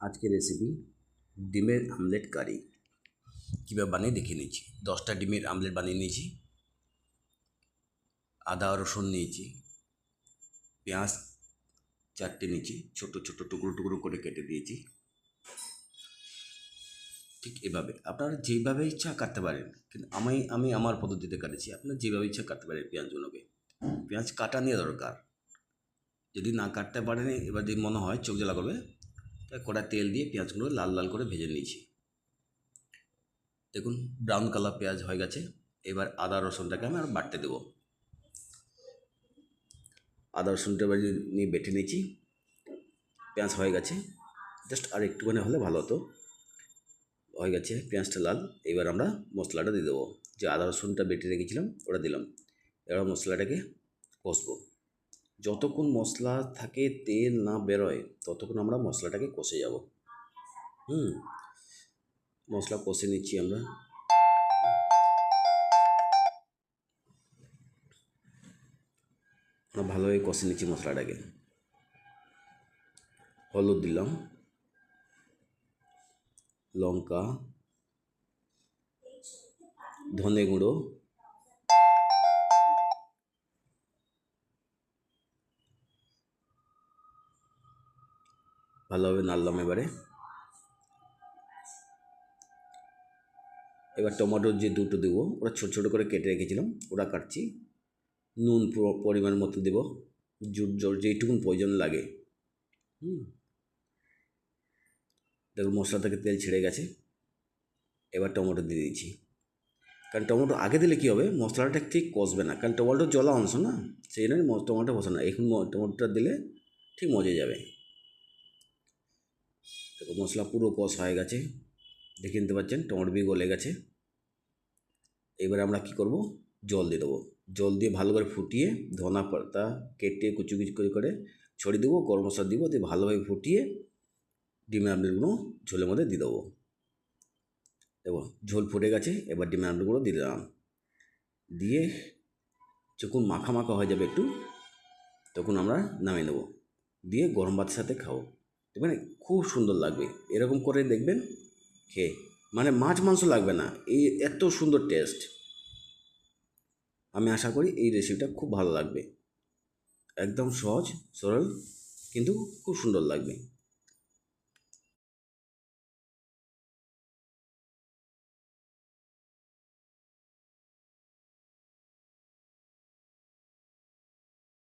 আজকের রেসিপি ডিমের আমলেট কারি কীভাবে বানিয়ে দেখিয়ে নিচ্ছি। 10টা ডিমের আমলেট বানিয়ে নিয়েছি। আদা রসুন নিয়েছি, পেঁয়াজ 4টে নিয়েছি, ছোটো ছোটো টুকরো টুকরো করে কেটে দিয়েছি। ঠিক এভাবে আপনারা যেভাবে ইচ্ছা কাটতে পারেন, কিন্তু আমি আমার পদ্ধতিতে কাটেছি। আপনারা যেভাবে ইচ্ছা কাটতে পারেন। পেঁয়াজগুলোকে পেঁয়াজ কাটা নিয়ে দরকার। যদি না কাটতে পারেন, এবার যদি মনে হয় চোখ জ্বালা করবে, তাই কড়া তেল দিয়ে পেঁয়াজগুলো লাল লাল করে ভেজে নিয়েছি। দেখুন ব্রাউন কালার পেঁয়াজ হয়ে গেছে। এবার আদা রসুনটাকে আমি আর বাটতে দেবো। আদা রসুনটা নিয়ে বেটে নিয়েছি। পেঁয়াজ হয়ে গেছে, জাস্ট আর একটুখানি হলে ভালো হতো। হয়ে গেছে পেঁয়াজটা লাল। এবার আমরা মশলাটা দিয়ে দেবো। যে আদা রসুনটা বেটে রেখেছিলাম ওটা দিলাম। এবার মশলাটাকে কষবো। যতক্ষণ মশলা থাকে তেল না বেরোয় ততক্ষণ আমরা মশলাটাকে কষে যাব। মশলা কষে নিচ্ছি আমরা। ভালোভাবে কষে নিচ্ছি মশলাটাকে। হলুদ দিলাম, লঙ্কা, ধনে গুঁড়ো, ভালোভাবে নাড়লাম। এবার টমেটোর যে দুটো দেবো, ওরা ছোটো ছোটো করে কেটে রেখেছিলাম, ওরা কাটছি। নুন পরিমাণ মতো দেবো, যেইটুকুন প্রয়োজন লাগে। দেখুন মশলা থেকে তেল ছেড়ে গেছে। এবার টমেটো দিয়ে দিয়েছি। কারণ টমেটো আগে দিলে কী হবে, মশলাটা ঠিক কষবে না, কারণ টমেটোর জলা অংশ না, সেই জন্য টমেটো কষে না। এখন টমেটোটা দিলে ঠিক মজে যাবে। দেখো মশলা পুরো কষ হয়ে গেছে, দেখে নিতে পাচ্ছেন টমেটো বি গলে গেছে। এবার আমরা কি করব, জল দিয়ে দেবো। জল দিয়ে ভালো করে ফুটিয়ে ধনা পাতা কেটে কুচি কুচি করে ছড়িয়ে দেবো, গরম মশলা দিব, দিয়ে ভালোভাবে ফুটিয়ে ডিমের আমলেটগুলো ঝোলের মধ্যে দিয়ে দেবো। দেখো ঝোল ফুটে গেছে। এবার ডিমের আমলেটগুলো দিয়ে দিলাম। দিয়ে যখন মাখা মাখা হয়ে যাবে একটু, তখন আমরা নামিয়ে নেবো। দিয়ে গরম ভাতের সাথে খাবো, দেখবেন খুব সুন্দর লাগবে। এরকম করে দেখবেন খেয়ে, মানে মাছ মাংস লাগবে না, এই এত সুন্দর টেস্ট। আমি আশা করি এই রেসিপিটা খুব ভালো লাগবে। একদম সহজ সরল, কিন্তু খুব সুন্দর লাগবে।